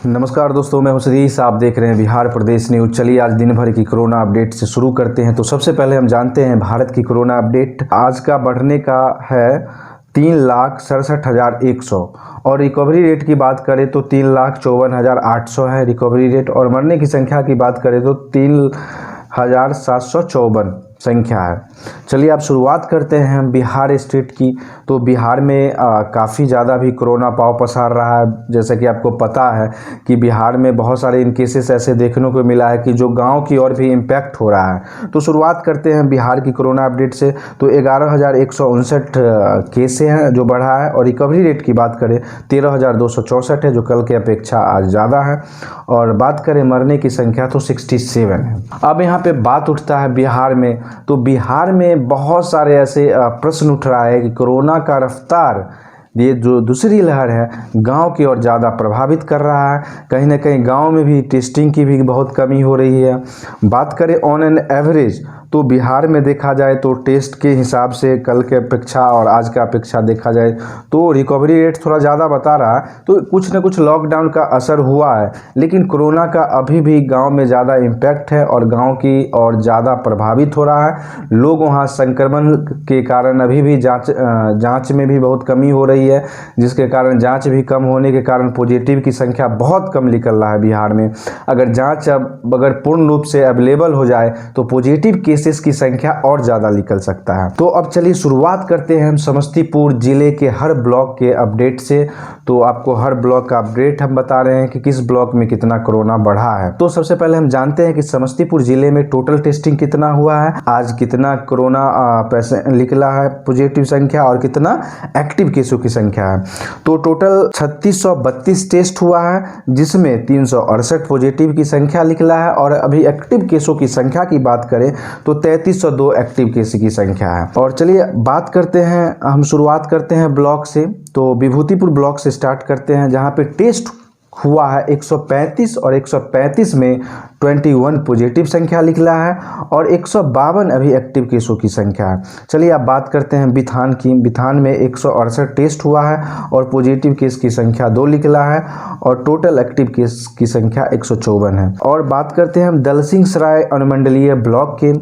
नमस्कार दोस्तों, मैं हूं सतीश। आप देख रहे हैं बिहार प्रदेश न्यूज। चलिए आज दिन भर की कोरोना अपडेट से शुरू करते हैं। तो सबसे पहले हम जानते हैं भारत की कोरोना अपडेट। आज का बढ़ने का है 3,67,100 और रिकवरी रेट की बात करें तो 3,54,800 है रिकवरी रेट। और मरने की संख्या की बात करें तो 3,754 संख्या है। चलिए आप शुरुआत करते हैं बिहार स्टेट की। तो बिहार में काफ़ी ज़्यादा भी कोरोना पाँव पसार रहा है। जैसे कि आपको पता है कि बिहार में बहुत सारे इन केसेस ऐसे देखने को मिला है कि जो गांव की ओर भी इम्पैक्ट हो रहा है। तो शुरुआत करते हैं बिहार की कोरोना अपडेट से। तो 11,159 केस हैं जो बढ़ा है। और रिकवरी रेट की बात करें 13,264 है, जो कल की अपेक्षा आज ज़्यादा है। और बात करें मरने की संख्या तो 67 है। अब यहाँ पे बात उठता है बिहार में। तो बिहार में बहुत सारे ऐसे प्रश्न उठ रहा है कि कोरोना का रफ्तार, ये जो दूसरी लहर है, गांव की ओर ज़्यादा प्रभावित कर रहा है। कहीं ना कहीं गांव में भी टेस्टिंग की भी बहुत कमी हो रही है। बात करें ऑन एन एवरेज तो बिहार में देखा जाए तो टेस्ट के हिसाब से कल के अपेक्षा और आज का अपेक्षा देखा जाए तो रिकवरी रेट थोड़ा ज़्यादा बता रहा है। तो कुछ न कुछ लॉकडाउन का असर हुआ है, लेकिन कोरोना का अभी भी गांव में ज़्यादा इम्पैक्ट है और गांव की और ज़्यादा प्रभावित हो रहा है। लोग वहां संक्रमण के कारण अभी भी जाँच में भी बहुत कमी हो रही है, जिसके कारण जाँच भी कम होने के कारण पॉजिटिव की संख्या बहुत कम निकल रहा है बिहार में। अगर जाँच अगर पूर्ण रूप से अवेलेबल हो जाए तो पॉजिटिव केसेस की संख्या और ज़्यादा निकल सकता है। तो अब चलिए शुरुआत करते हैं हम समस्तीपुर जिले के हर ब्लॉक के अपडेट से। तो आपको हर ब्लॉक का अपडेट हम बता रहे हैं कि किस ब्लॉक में कितना कोरोना बढ़ा है। तो सबसे पहले हम जानते हैं कि समस्तीपुर जिले में टोटल टेस्टिंग कितना हुआ है, आज कितना कोरोना पेशेंट निकला है पॉजिटिव संख्या, और कितना एक्टिव केसों की संख्या है। तो टोटल 3632 टेस्ट हुआ है, जिसमें 368 पॉजिटिव की संख्या निकला है। और अभी एक्टिव केसों की संख्या की बात करें तो 3302 एक्टिव केस की संख्या है। और चलिए बात करते हैं, हम शुरुआत करते हैं ब्लॉक से। तो विभूतिपुर ब्लॉक से स्टार्ट करते हैं, जहां पे टेस्ट हुआ है 135 और 135 में 21 पॉजिटिव संख्या निकला है और 152 अभी एक्टिव केसों की संख्या है। चलिए अब बात करते हैं बिथान की। बिथान में 168 टेस्ट हुआ है और पॉजिटिव केस की संख्या 2 निकला है और टोटल एक्टिव केस की संख्या 154 है। और बात करते हैं हम दलसिंह सराय अनुमंडलीय ब्लॉक के,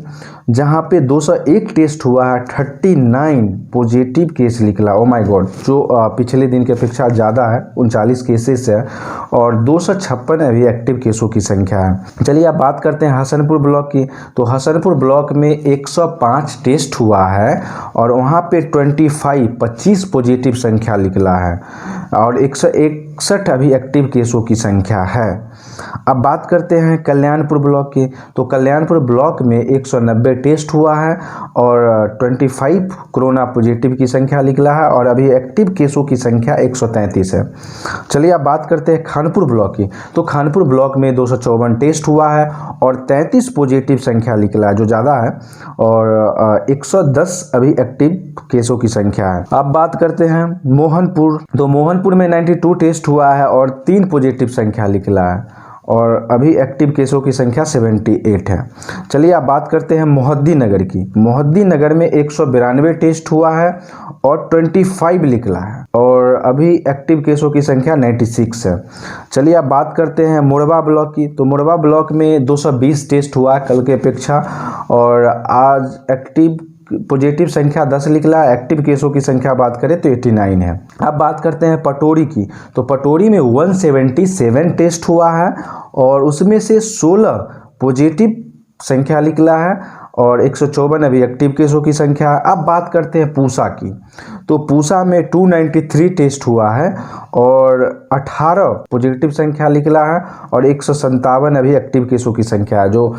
जहां पे 201 टेस्ट हुआ है, 39 पॉजिटिव केस निकला। ओ माय गॉड, जो पिछले दिन की अपेक्षा ज़्यादा है, 39 केसेस है और 256 अभी एक्टिव केसों की संख्या है। चलिए अब बात करते हैं हसनपुर ब्लॉक की। तो हसनपुर ब्लॉक में 105 टेस्ट हुआ है और वहाँ पे 25 पॉजिटिव संख्या निकला है और 161 अभी एक्टिव केसों की संख्या है। अब बात करते हैं कल्याणपुर ब्लॉक की। तो कल्याणपुर ब्लॉक में 190 टेस्ट हुआ है और 25 कोरोना पॉजिटिव की संख्या निकला है और अभी एक्टिव केसों की संख्या 133 है। चलिए अब बात करते हैं खानपुर ब्लॉक की। तो खानपुर ब्लॉक में 254 टेस्ट हुआ है और 33 पॉजिटिव संख्या निकला है, जो ज़्यादा है, और 110 अभी एक्टिव केसों की संख्या है। अब बात करते हैं मोहनपुर। तो मोहनपुर में 92 टेस्ट हुआ है और 3 पॉजिटिव संख्या निकला है और अभी एक्टिव केसों की संख्या 78 है। चलिए अब बात करते हैं मोहद्दी नगर की। मोहद्दी नगर में 192 टेस्ट हुआ है और 25 निकला है और अभी एक्टिव केसों की संख्या 96 है। चलिए अब बात करते हैं मोरबा ब्लॉक की। तो मोरबा ब्लॉक में 220 टेस्ट हुआ है कल की अपेक्षा और आज एक्टिव पॉजिटिव संख्या 10 निकला। एक्टिव केसों की संख्या बात करें तो 89 है। अब बात करते हैं पटोरी की। तो पटोरी में 177 टेस्ट हुआ है और उसमें से 16 पॉजिटिव संख्या निकला है और 154 अभी एक्टिव केसों की संख्या है। अब बात करते हैं पूसा की। तो पूसा में 293 टेस्ट हुआ है और 18 पॉजिटिव संख्या निकला है और 157 अभी एक्टिव केसों की संख्या है, जो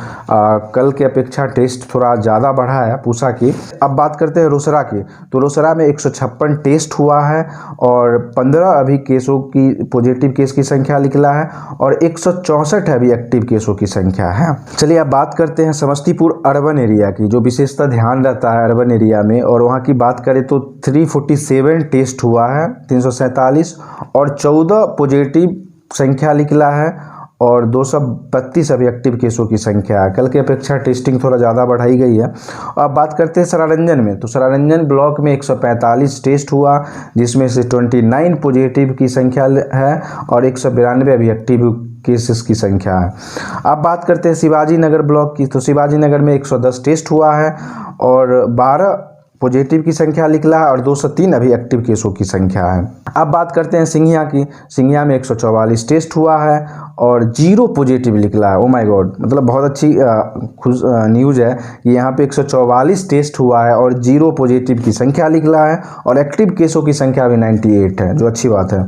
कल के अपेक्षा टेस्ट थोड़ा ज़्यादा बढ़ा है पूसा की। अब बात करते हैं रोसड़ा की। तो रोसड़ा में 156 टेस्ट हुआ है और 15 अभी केसों की पॉजिटिव केस की संख्या निकला है और 164 अभी एक्टिव केसों की संख्या है। चलिए अब बात करते हैं समस्तीपुर अर्बन एरिया की, जो विशेषतः ध्यान रहता है अर्बन एरिया में। और वहाँ की बात करें तो 347 टेस्ट हुआ है, 347 और 14 पॉजिटिव संख्या निकला है और 232 अभी एक्टिव केसों की संख्या है। कल की अपेक्षा टेस्टिंग थोड़ा ज़्यादा बढ़ाई गई है। अब बात करते हैं सरारंजन में, तो सरारंजन ब्लॉक में 145 टेस्ट हुआ, जिसमें से 29 पॉजिटिव की संख्या है और 192 अभी एक्टिव केसेस की संख्या है। अब बात करते हैं शिवाजी नगर ब्लॉक की, तो शिवाजी नगर में 110 टेस्ट हुआ है और 12 पॉजिटिव की संख्या निकला है और 203 अभी एक्टिव केसों की संख्या है। अब बात करते हैं सिंघिया की, सिंघिया में 144 टेस्ट हुआ है और 0 पॉजिटिव निकला है। ओ माय गॉड, मतलब बहुत अच्छी न्यूज़ है कि यहाँ पे 144 टेस्ट हुआ है और 0 पॉजिटिव की संख्या निकला है और एक्टिव केसों की संख्या भी 98 है, जो अच्छी बात है।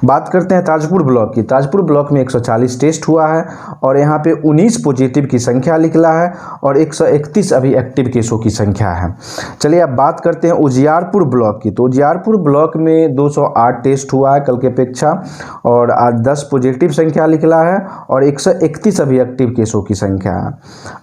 बात करते हैं ताजपुर ब्लॉक की, ताजपुर ब्लॉक में 140 टेस्ट हुआ है और यहाँ पे 19 पॉजिटिव की संख्या निकला है और 131 अभी एक्टिव केसों की संख्या है। चलिए अब बात करते हैं उजियारपुर ब्लॉक की, तो उजियारपुर ब्लॉक में 208 टेस्ट हुआ है कल की अपेक्षा और आज 10 पॉजिटिव संख्या निकला है और 131 अभी एक्टिव केसों की संख्या है।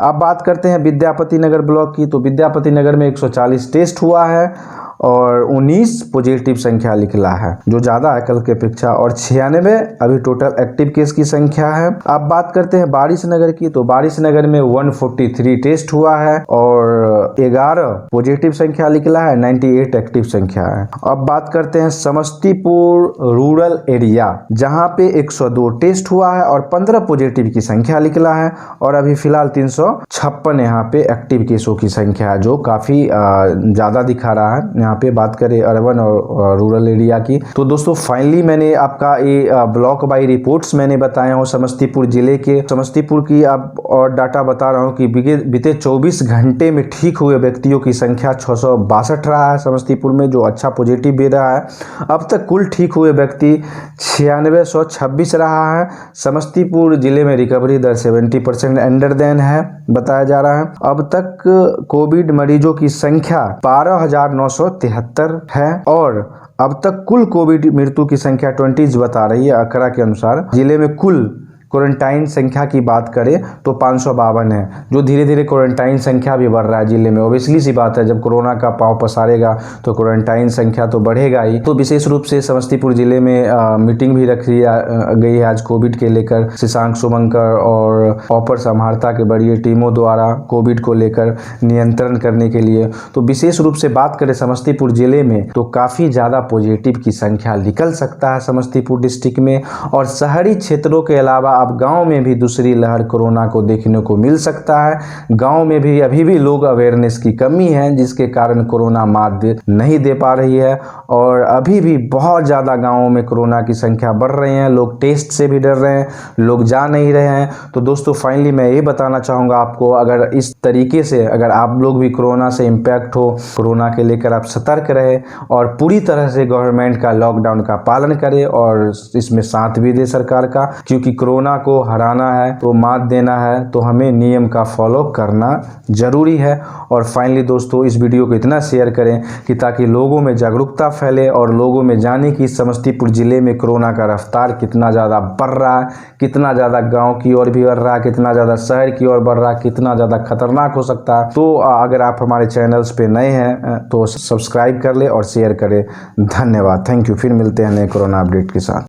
अब बात करते हैं विद्यापति नगर ब्लॉक की, तो विद्यापति नगर में 140 टेस्ट हुआ है और 19 पॉजिटिव संख्या निकला है, जो ज़्यादा है कल की अपेक्षा, और 96 अभी टोटल एक्टिव केस की संख्या है। अब बात करते हैं बारिश नगर की, तो बारिश नगर में 143 टेस्ट हुआ है और 11 पॉजिटिव संख्या निकला है, 98 एक्टिव संख्या है। अब बात करते हैं समस्तीपुर रूरल एरिया, जहां पे 102 टेस्ट हुआ है और 15 पॉजिटिव की संख्या निकला है और अभी फिलहाल 356 यहाँ पे एक्टिव केसों की संख्या है, जो काफ़ी ज़्यादा दिखा रहा है। यहाँ पे बात करें अर्बन और रूरल एरिया की, तो दोस्तों फाइनली मैंने आपका ये ब्लॉक बाई रिपोर्ट्स मैंने बताया हूँ समस्तीपुर जिले के। समस्तीपुर की आप और डाटा बता रहा हूँ कि बीते 24 घंटे में ठीक हुए व्यक्तियों की संख्या 662 रहा है समस्तीपुर में, जो अच्छा पॉजिटिव भी रहा है। अब तक कुल ठीक हुए व्यक्ति 9626 रहा है। समस्तीपुर जिले में रिकवरी दर 70% अंडर देन है बताया जा रहा है। अब तक कोविड मरीजों की संख्या 12,973 है और अब तक कुल कोविड मृत्यु की संख्या 20 बता रही है आंकड़ा के अनुसार। जिले में कुल क्वारंटाइन संख्या की बात करें तो 552 है, जो धीरे धीरे क्वारंटाइन संख्या भी बढ़ रहा है जिले में। ओबियसली सी बात है, जब कोरोना का पांव पसारेगा तो क्वारंटाइन संख्या तो बढ़ेगा ही। तो विशेष रूप से समस्तीपुर जिले में मीटिंग भी रखी गई है आज कोविड के लेकर। शशांक शुभंकर और ऑपर समाहर्ता के बड़ी टीमों द्वारा कोविड को लेकर नियंत्रण करने के लिए। तो विशेष रूप से बात करें समस्तीपुर जिले में तो काफ़ी ज़्यादा पॉजिटिव की संख्या निकल सकता है समस्तीपुर डिस्ट्रिक्ट में, और शहरी क्षेत्रों के अलावा अब गांव में भी दूसरी लहर कोरोना को देखने को मिल सकता है। गांव में भी अभी भी लोग अवेयरनेस की कमी है, जिसके कारण कोरोना मात नहीं दे पा रही है और अभी भी बहुत ज़्यादा गांवों में कोरोना की संख्या बढ़ रही है। लोग टेस्ट से भी डर रहे हैं, लोग जा नहीं रहे हैं। तो दोस्तों फाइनली मैं ये बताना चाहूँगा आपको, अगर इस तरीके से अगर आप लोग भी कोरोना से इम्पैक्ट हो, कोरोना के लेकर आप सतर्क रहे और पूरी तरह से गवर्नमेंट का लॉकडाउन का पालन करें और इसमें साथ भी दे सरकार का, क्योंकि कोरोना को हराना है तो मात देना है तो हमें नियम का फॉलो करना जरूरी है। और फाइनली दोस्तों इस वीडियो को इतना शेयर करें कि ताकि लोगों में जागरूकता फैले और लोगों में जाने कि समस्तीपुर जिले में कोरोना का रफ्तार कितना ज़्यादा बढ़ रहा है, कितना ज़्यादा गांव की ओर भी बढ़ रहा है, कितना ज़्यादा शहर की ओर बढ़ रहा है, कितना ज़्यादा खतरनाक हो सकता है। तो अगर आप हमारे चैनल्स पे नए हैं तो सब्सक्राइब कर ले और शेयर करें। धन्यवाद, थैंक यू। फिर मिलते हैं नए कोरोना अपडेट के साथ।